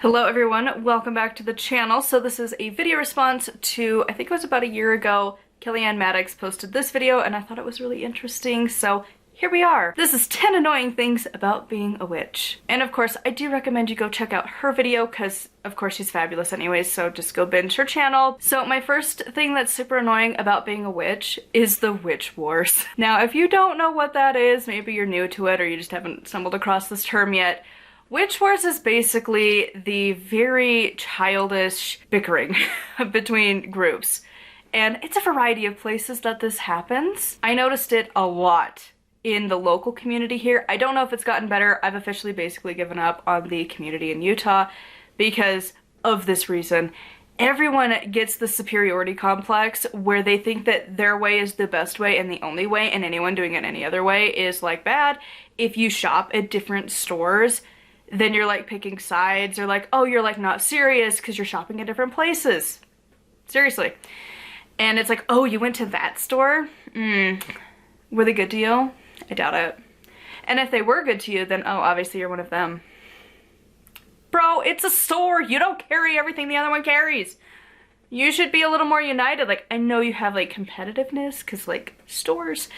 Hello everyone, welcome back to the channel. So this is a video response to, I think it was about a year ago, Kellyanne Maddox posted this video and I thought it was really interesting, so here we are. This is 10 annoying things about being a witch. And of course, I do recommend you go check out her video because of course she's fabulous anyways, so just go binge her channel. So my first thing that's super annoying about being a witch is the witch wars. Now, if you don't know what that is, maybe you're new to it or you just haven't stumbled across this term yet, Witch Wars is basically the very childish bickering between groups. And it's a variety of places that this happens. I noticed it a lot in the local community here. I don't know if it's gotten better. I've officially basically given up on the community in Utah because of this reason. Everyone gets the superiority complex where they think that their way is the best way and the only way, and anyone doing it any other way is like bad. If you shop at different stores, then you're like picking sides, or like, oh, you're like not serious because you're shopping at different places. Seriously. And it's like, oh, you went to that store? Were they good to you? I doubt it. And if they were good to you, then oh, obviously you're one of them. Bro, it's a store. You don't carry everything the other one carries. You should be a little more united. Like, I know you have like competitiveness because like stores,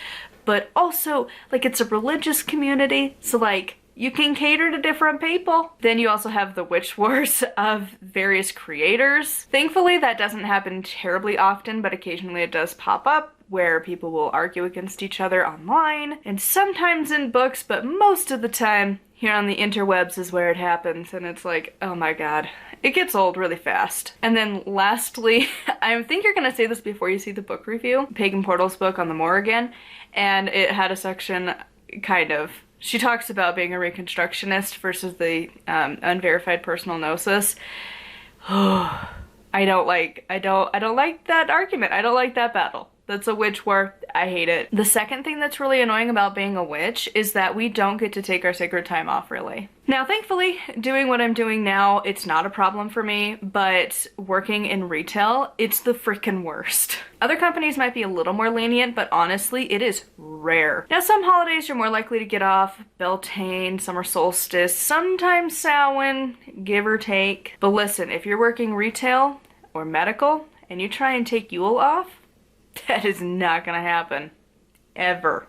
but also like it's a religious community. So like, you can cater to different people. Then you also have the witch wars of various creators. Thankfully, that doesn't happen terribly often, but occasionally it does pop up where people will argue against each other online, and sometimes in books, but most of the time here on the interwebs is where it happens, and it's like, oh my god. It gets old really fast. And then lastly, I think you're gonna say this before you see the book review, Pagan Portal's book on the Morrigan, and it had a section kind of, she talks about being a reconstructionist versus the unverified personal gnosis. I don't like that argument. I don't like that battle. That's a witch war. I hate it. The second thing that's really annoying about being a witch is that we don't get to take our sacred time off, really. Now, thankfully, doing what I'm doing now, it's not a problem for me, but working in retail, it's the freaking worst. Other companies might be a little more lenient, but honestly, it is rare. Now, some holidays you're more likely to get off, Beltane, summer solstice, sometimes Samhain, give or take. But listen, if you're working retail or medical and you try and take Yule off, that is not gonna happen. Ever.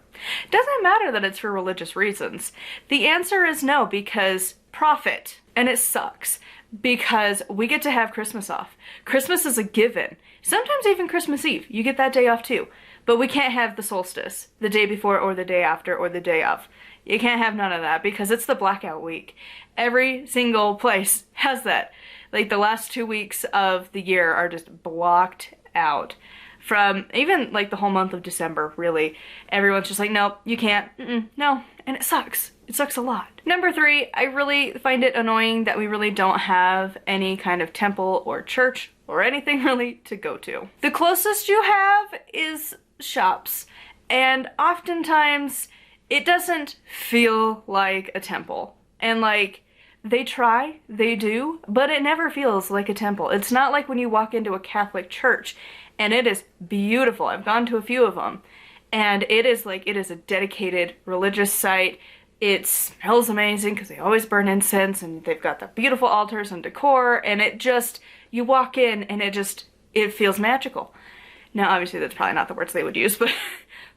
Doesn't matter that it's for religious reasons. The answer is no, because profit. And it sucks because we get to have Christmas off. Christmas is a given. Sometimes even Christmas Eve, you get that day off too. But we can't have the solstice, the day before or the day after or the day of. You can't have none of that because it's the blackout week. Every single place has that. Like the last 2 weeks of the year are just blocked out. From even like the whole month of December, really. Everyone's just like, nope, you can't, no, and it sucks. It sucks a lot. Number 3, I really find it annoying that we really don't have any kind of temple or church or anything really to go to. The closest you have is shops, and oftentimes it doesn't feel like a temple. And like, they try, they do, but it never feels like a temple. It's not like when you walk into a Catholic church and it is beautiful. I've gone to a few of them, and it is like, it is a dedicated religious site. It smells amazing because they always burn incense and they've got the beautiful altars and decor, and it just, you walk in and it feels magical. Now obviously that's probably not the words they would use, but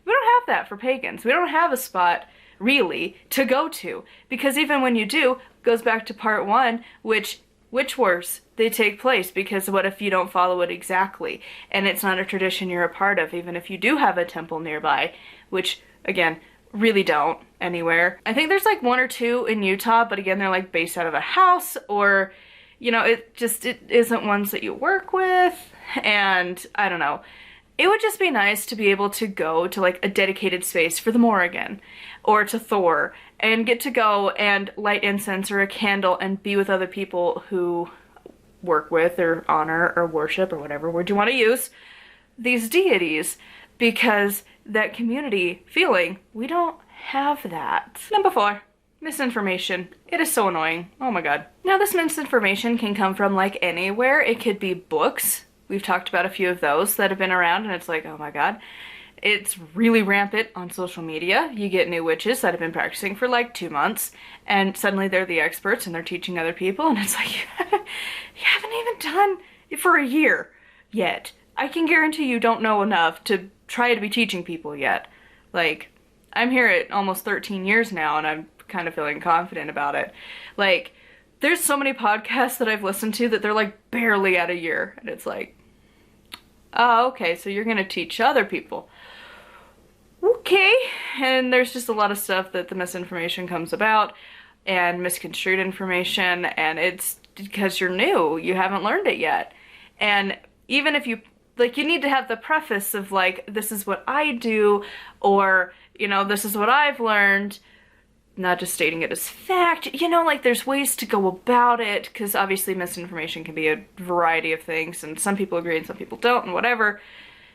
we don't have that for pagans. We don't have a spot really to go to, because even when you do, it goes back to part 1, which witch wars, they take place because what if you don't follow it exactly and it's not a tradition you're a part of, even if you do have a temple nearby, which again, really don't anywhere. I think there's like 1 or 2 in Utah, but again, they're like based out of a house, or you know, it isn't ones that you work with, and I don't know. It would just be nice to be able to go to like a dedicated space for the Morrigan or to Thor and get to go and light incense or a candle and be with other people who work with or honor or worship or whatever word you want to use these deities, because that community feeling, we don't have that. Number 4, misinformation. It is so annoying. Oh my god. Now this misinformation can come from like anywhere. It could be books. We've talked about a few of those that have been around and it's like, oh my god. It's really rampant on social media. You get new witches that have been practicing for like 2 months, and suddenly they're the experts and they're teaching other people, and it's like, you haven't even done it for a year yet. I can guarantee you don't know enough to try to be teaching people yet. Like, I'm here at almost 13 years now, and I'm kind of feeling confident about it. Like, there's so many podcasts that I've listened to that they're like barely at a year, and it's like, oh, okay, so you're gonna teach other people. Okay, and there's just a lot of stuff that the misinformation comes about, and misconstrued information, and it's because you're new, you haven't learned it yet. And even if you, like, you need to have the preface of like, this is what I do, or, you know, this is what I've learned, not just stating it as fact. You know, like, there's ways to go about it, because obviously misinformation can be a variety of things, and some people agree and some people don't, and whatever.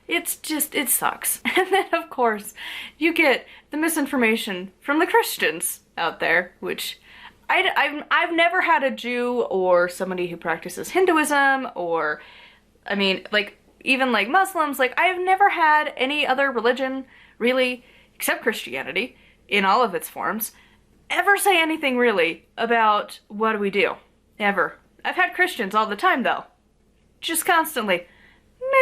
It's just, it sucks. And then, of course, you get the misinformation from the Christians out there, which I've never had a Jew or somebody who practices Hinduism, or, I mean, like, even like Muslims, like, I've never had any other religion, really, except Christianity, in all of its forms, ever say anything really about what do we do. Ever. I've had Christians all the time, though. Just constantly.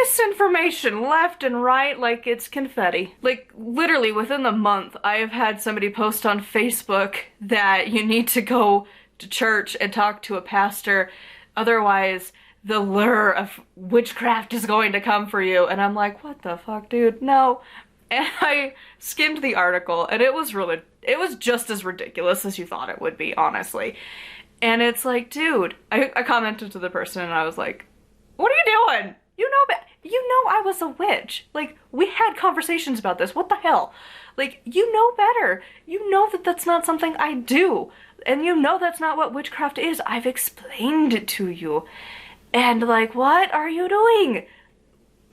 Misinformation left and right like it's confetti. Like, literally within the month, I have had somebody post on Facebook that you need to go to church and talk to a pastor, otherwise the lure of witchcraft is going to come for you. And I'm like, what the fuck, dude? No. And I skimmed the article, and it was just as ridiculous as you thought it would be, honestly. And it's like, dude, I commented to the person, and I was like, what are you doing? You know I was a witch. Like, we had conversations about this. What the hell? Like, you know better. You know that that's not something I do. And you know that's not what witchcraft is. I've explained it to you. And like, what are you doing?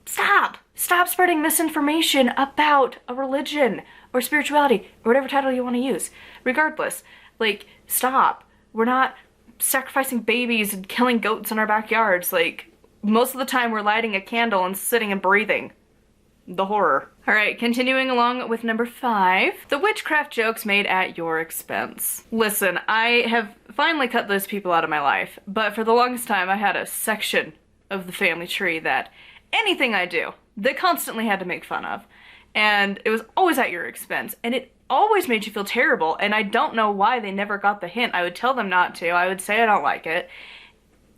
Stop. Stop spreading misinformation about a religion or spirituality or whatever title you want to use. Regardless, like, stop. We're not sacrificing babies and killing goats in our backyards. Like, most of the time we're lighting a candle and sitting and breathing. The horror. Alright, continuing along with number 5. The witchcraft jokes made at your expense. Listen, I have finally cut those people out of my life, but for the longest time I had a section of the family tree that anything I do, they constantly had to make fun of. And it was always at your expense, and it always made you feel terrible, and I don't know why they never got the hint. I would tell them not to, I would say I don't like it,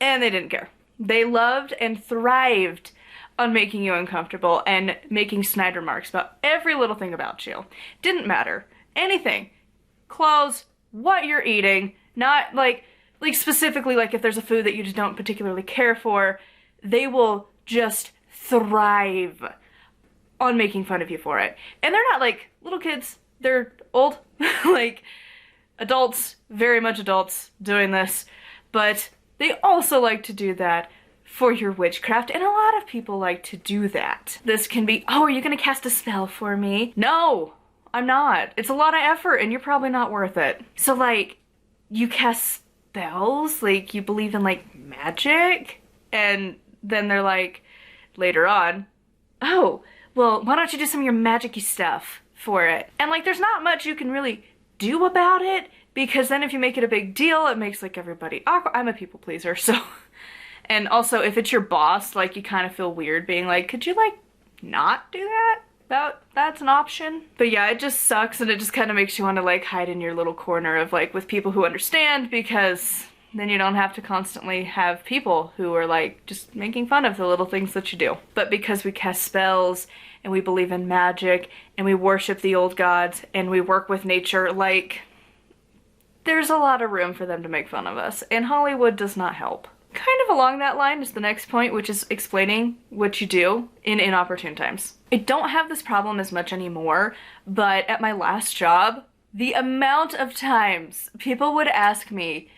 and they didn't care. They loved and thrived on making you uncomfortable and making snide remarks about every little thing about you. Didn't matter. Anything. Clothes, what you're eating, not like specifically like if there's a food that you just don't particularly care for, they will just thrive on making fun of you for it. And they're not like little kids, they're old, like adults, very much adults doing this, but they also like to do that for your witchcraft, and a lot of people like to do that. This can be, oh, are you gonna cast a spell for me? No, I'm not. It's a lot of effort, and you're probably not worth it. So, like, you cast spells? Like, you believe in, like, magic? And then they're like, later on, oh, well, why don't you do some of your magic-y stuff for it? And, like, there's not much you can really do about it, because then if you make it a big deal, it makes, like, everybody awkward. I'm a people pleaser, so. And also, if it's your boss, like, you kind of feel weird being like, could you, like, not do that? That's an option. But yeah, it just sucks, and it just kind of makes you want to, like, hide in your little corner of, like, with people who understand, because then you don't have to constantly have people who are, like, just making fun of the little things that you do. But because we cast spells, and we believe in magic, and we worship the old gods, and we work with nature, like, there's a lot of room for them to make fun of us, and Hollywood does not help. Kind of along that line is the next point, which is explaining what you do in inopportune times. I don't have this problem as much anymore, but at my last job, the amount of times people would ask me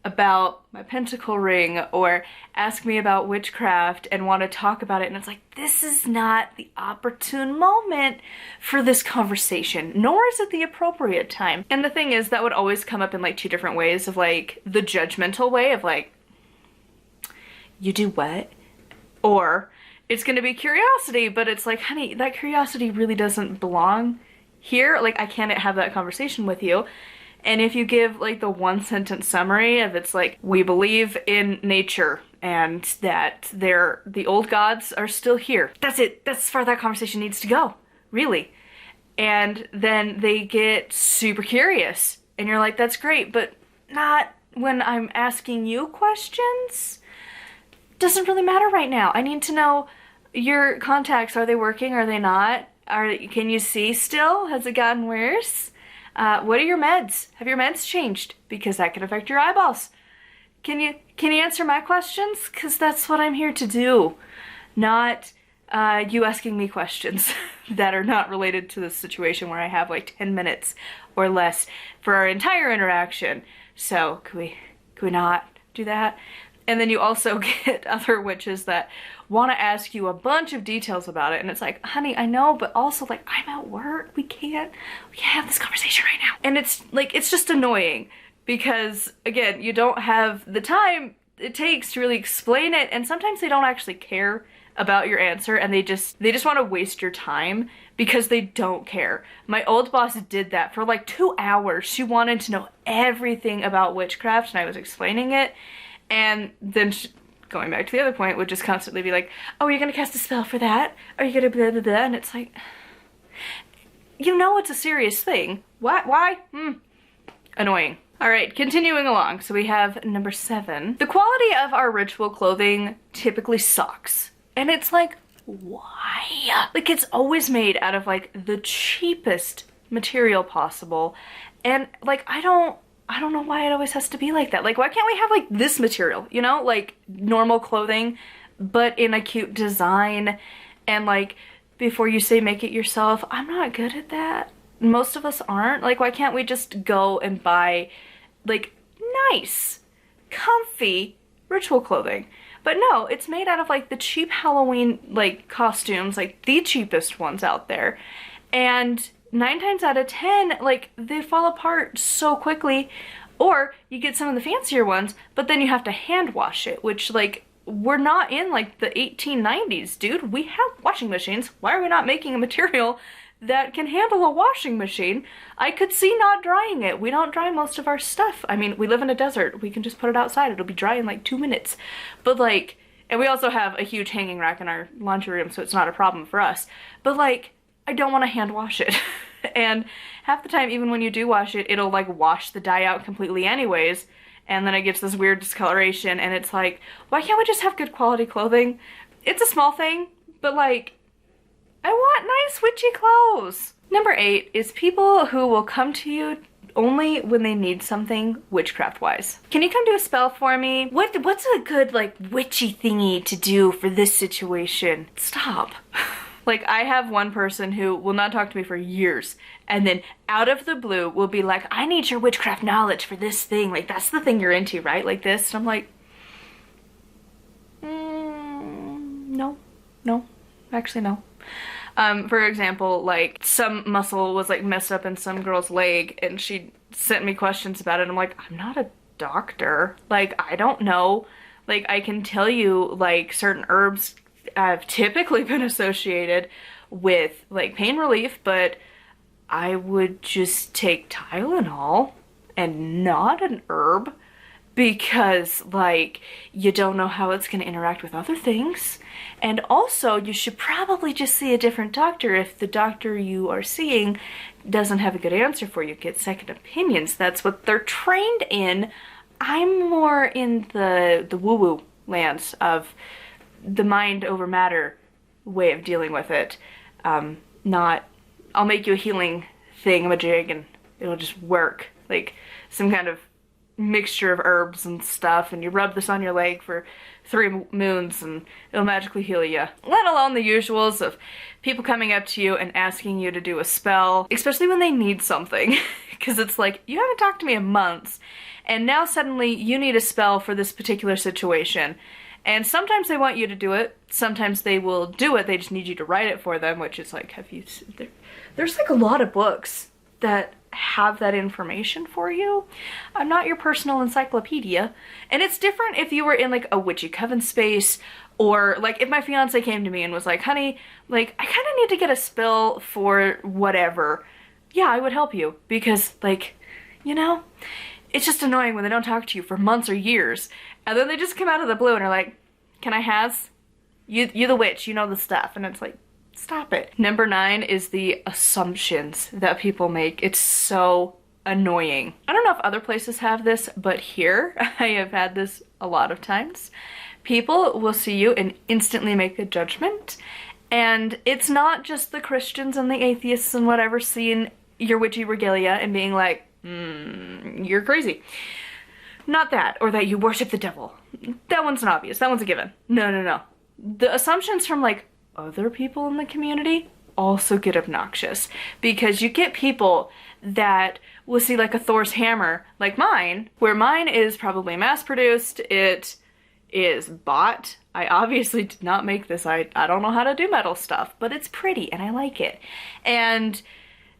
about my pentacle ring or ask me about witchcraft and want to talk about it, and it's like, this is not the opportune moment for this conversation, nor is it the appropriate time. And the thing is, that would always come up in like 2 different ways of like the judgmental way of like, you do what? Or it's gonna be curiosity, but it's like, honey, that curiosity really doesn't belong here. Like, I can't have that conversation with you. And if you give like the one sentence summary of it's like, we believe in nature and that the old gods are still here. That's it. That's as far as that conversation needs to go, really. And then they get super curious and you're like, that's great, but not when I'm asking you questions. Doesn't really matter right now. I need to know your contacts. Are they working? Are they not? Can you see still? Has it gotten worse? What are your meds? Have your meds changed? Because that can affect your eyeballs. Can you answer my questions? Because that's what I'm here to do. Not you asking me questions that are not related to the situation where I have like 10 minutes or less for our entire interaction. So could we not do that? And then you also get other witches that want to ask you a bunch of details about it, and it's like, honey, I know, but also like, I'm at work. We can't have this conversation right now. And it's like, it's just annoying because again, you don't have the time it takes to really explain it, and sometimes they don't actually care about your answer and they just want to waste your time because they don't care. My old boss did that for like 2 hours. She wanted to know everything about witchcraft and I was explaining it. And then going back to the other point, would just constantly be like, oh, you're gonna cast a spell for that? Are you gonna blah, blah, blah? And it's like, you know it's a serious thing. What? Why? Annoying. All right, continuing along. So we have number 7. The quality of our ritual clothing typically sucks. And it's like, why? Like, it's always made out of like the cheapest material possible. And like, I don't know why it always has to be like that. Like, why can't we have like this material, you know, like normal clothing, but in a cute design? And like, before you say make it yourself, I'm not good at that. Most of us aren't. Like, why can't we just go and buy like nice, comfy ritual clothing? But no, it's made out of like the cheap Halloween like costumes, like the cheapest ones out there. And 9 times out of 10, like, they fall apart so quickly. Or you get some of the fancier ones, but then you have to hand wash it, which, like, we're not in, like, the 1890s, dude. We have washing machines. Why are we not making a material that can handle a washing machine? I could see not drying it. We don't dry most of our stuff. I mean, we live in a desert. We can just put it outside. It'll be dry in, like, 2 minutes. But, like, and we also have a huge hanging rack in our laundry room, so it's not a problem for us. But, like, I don't want to hand wash it. And half the time, even when you do wash it, it'll like wash the dye out completely anyways. And then it gets this weird discoloration and it's like, why can't we just have good quality clothing? It's a small thing, but like, I want nice witchy clothes. Number 8 is people who will come to you only when they need something witchcraft-wise. Can you come do a spell for me? What's a good like witchy thingy to do for this situation? Stop. Like, I have one person who will not talk to me for years, and then out of the blue will be like, I need your witchcraft knowledge for this thing. Like, that's the thing you're into, right? Like this. And I'm like, no, actually no. For example, like, some muscle was like messed up in some girl's leg, and she sent me questions about it. I'm like, I'm not a doctor. Like, I don't know. Like, I can tell you, like, certain herbs have typically been associated with like pain relief, but I would just take Tylenol and not an herb because like you don't know how it's going to interact with other things. And also you should probably just see a different doctor if the doctor you are seeing doesn't have a good answer for you. Get second opinions. That's what they're trained in. I'm more in the woo-woo lands of the mind over matter way of dealing with it. Not, I'll make you a healing thingamajig and it'll just work. Like some kind of mixture of herbs and stuff, and you rub this on your leg for 3 moons and it'll magically heal you. Let alone the usuals of people coming up to you and asking you to do a spell, especially when they need something. Because it's like, you haven't talked to me in months, and now suddenly you need a spell for this particular situation. And sometimes they want you to do it, sometimes they will do it, they just need you to write it for them, which is like, there's like a lot of books that have that information for you. I'm not your personal encyclopedia. And it's different if you were in like a witchy coven space, or like if my fiance came to me and was like, honey, like I kind of need to get a spell for whatever. Yeah, I would help you, because like, you know, it's just annoying when they don't talk to you for months or years, and then they just come out of the blue and are like, can I has? You the witch, you know the stuff. And it's like, stop it. Number 9 is the assumptions that people make. It's so annoying. I don't know if other places have this, but here I have had this a lot of times. People will see you and instantly make a judgment. And it's not just the Christians and the atheists and whatever seeing your witchy regalia and being like, you're crazy. Not that, or that you worship the devil. That one's an obvious. That one's a given. No. The assumptions from like other people in the community also get obnoxious, because you get people that will see like a Thor's hammer like mine, where mine is probably mass produced, it is bought. I obviously did not make this. I don't know how to do metal stuff, but it's pretty and I like it. And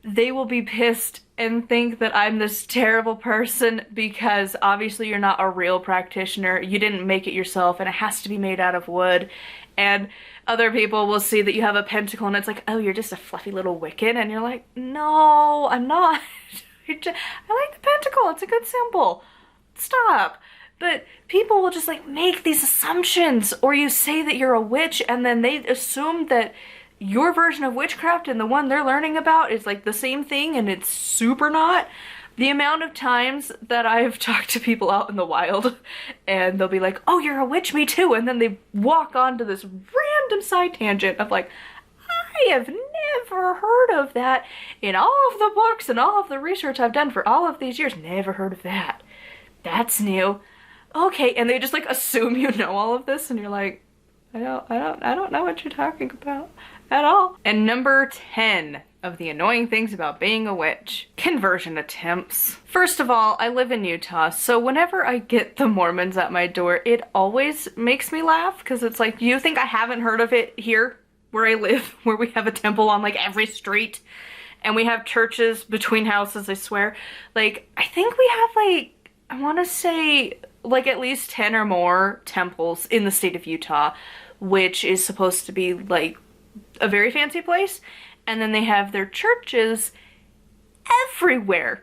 they will be pissed and think that I'm this terrible person because obviously you're not a real practitioner. You didn't make it yourself and it has to be made out of wood. And other people will see that you have a pentacle and it's like, oh, you're just a fluffy little Wiccan. And you're like, no, I'm not. I like the pentacle. It's a good symbol. Stop. But people will just like make these assumptions, or you say that you're a witch and then they assume that your version of witchcraft and the one they're learning about is like the same thing, and it's super not. The amount of times that I've talked to people out in the wild and they'll be like, oh, you're a witch, me too, and then they walk onto this random side tangent of like, I have never heard of that in all of the books and all of the research I've done for all of these years. Never heard of that. That's new. Okay, and they just like assume you know all of this, and you're like, I don't know what you're talking about at all. And number 10 of the annoying things about being a witch: conversion attempts. First of all, I live in Utah, so whenever I get the Mormons at my door, it always makes me laugh, because it's like, you think I haven't heard of it here where I live, where we have a temple on like every street and we have churches between houses, I swear. Like, I think we have like, I want to say like at least 10 or more temples in the state of Utah, which is supposed to be like a very fancy place. And then they have their churches everywhere.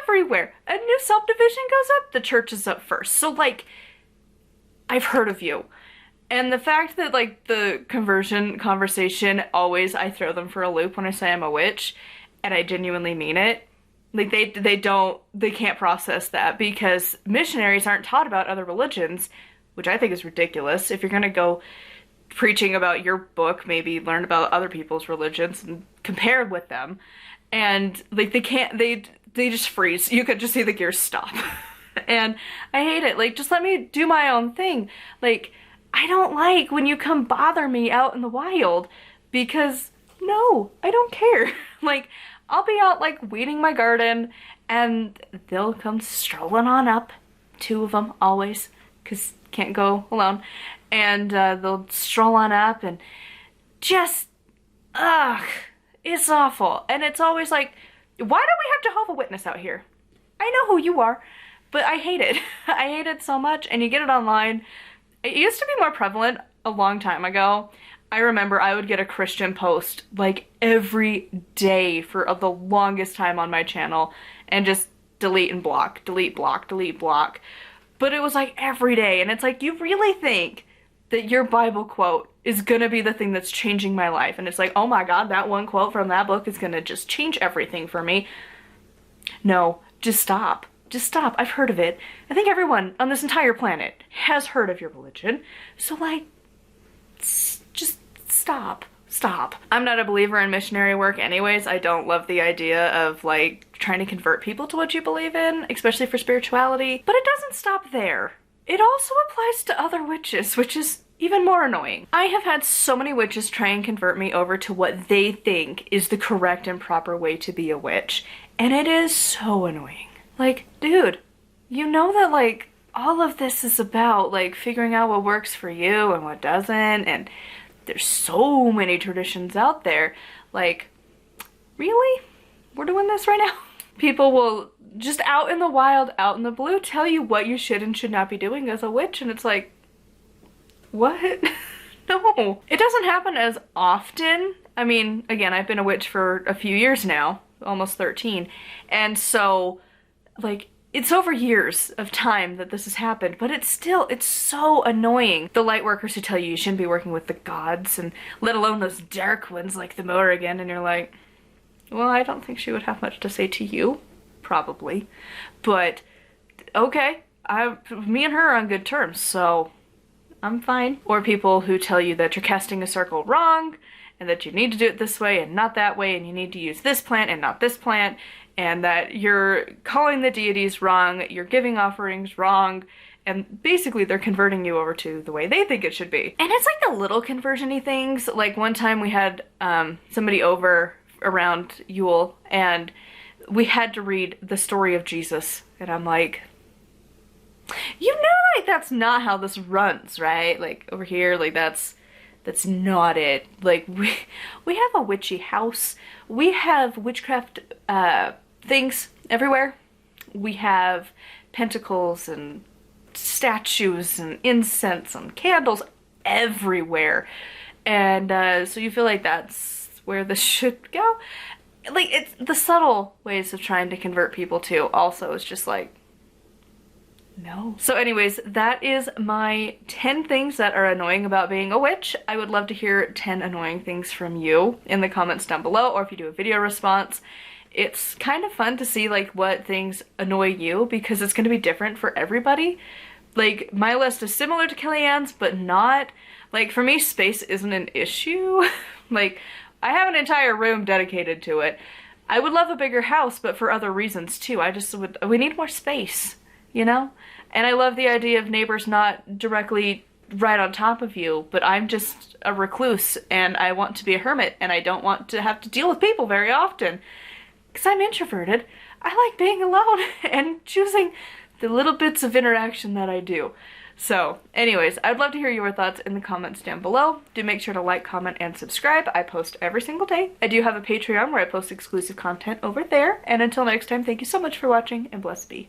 Everywhere. A new subdivision goes up, the church is up first. So like, I've heard of you. And the fact that like the conversion conversation, always I throw them for a loop when I say I'm a witch, and I genuinely mean it. Like they can't process that, because missionaries aren't taught about other religions, which I think is ridiculous. If you're gonna go preaching about your book, maybe learn about other people's religions and compare with them. And like they just freeze. You could just see the gears stop. And I hate it. Like, just let me do my own thing. Like, I don't like when you come bother me out in the wild, because no, I don't care. Like, I'll be out like weeding my garden and they'll come strolling on up, 2 of them always, because can't go alone, and they'll stroll on up and just, it's awful. And it's always like, why do we have Jehovah's Witness out here? I know who you are, but I hate it. I hate it so much. And you get it online. It used to be more prevalent a long time ago. I remember I would get a Christian post like every day for the longest time on my channel, and just delete and block, delete, block, delete, block. But it was like every day, and it's like, you really think that your Bible quote is gonna be the thing that's changing my life? And it's like, oh my God, that one quote from that book is gonna just change everything for me. No, just stop. Just stop. I've heard of it. I think everyone on this entire planet has heard of your religion. So like, just stop. Stop. I'm not a believer in missionary work anyways. I don't love the idea of like trying to convert people to what you believe in, especially for spirituality. But it doesn't stop there. It also applies to other witches, which is even more annoying. I have had so many witches try and convert me over to what they think is the correct and proper way to be a witch, and it is so annoying. Like, dude, you know that like all of this is about like figuring out what works for you and what doesn't, and there's so many traditions out there. Like, really? we're doing this right now. People will just out in the wild, out in the blue, tell you what you should and should not be doing as a witch, and it's like, what? No. It doesn't happen as often. I mean, again, I've been a witch for a few years now, almost 13, and so, like, it's over years of time that this has happened, but it's so annoying. The light workers who tell you you shouldn't be working with the gods, and let alone those dark ones like the Morrigan, and you're like, well, I don't think she would have much to say to you. Probably. But, okay. Me and her are on good terms, so I'm fine. Or people who tell you that you're casting a circle wrong, and that you need to do it this way and not that way, and you need to use this plant and not this plant, and that you're calling the deities wrong, you're giving offerings wrong, and basically they're converting you over to the way they think it should be. And it's like the little conversion-y things. Like one time we had somebody over around Yule, and we had to read the story of Jesus, and I'm like, you know, like, that's not how this runs, right? Like, over here, like, that's not it. Like, we have a witchy house. We have witchcraft things everywhere. We have pentacles and statues and incense and candles everywhere. And so you feel like that's where this should go. Like, it's the subtle ways of trying to convert people too also is just like, no. So anyways, that is my 10 things that are annoying about being a witch. I would love to hear 10 annoying things from you in the comments down below, or if you do a video response. It's kind of fun to see like what things annoy you, because it's going to be different for everybody. Like, my list is similar to Kellyanne's, but not. Like, for me, space isn't an issue. Like, I have an entire room dedicated to it. I would love a bigger house, but for other reasons too. We need more space, you know? And I love the idea of neighbors not directly right on top of you, but I'm just a recluse and I want to be a hermit and I don't want to have to deal with people very often. Because I'm introverted. I like being alone and choosing the little bits of interaction that I do. So, anyways, I'd love to hear your thoughts in the comments down below. Do make sure to like, comment, and subscribe. I post every single day. I do have a Patreon where I post exclusive content over there. And until next time, thank you so much for watching, and blessed be.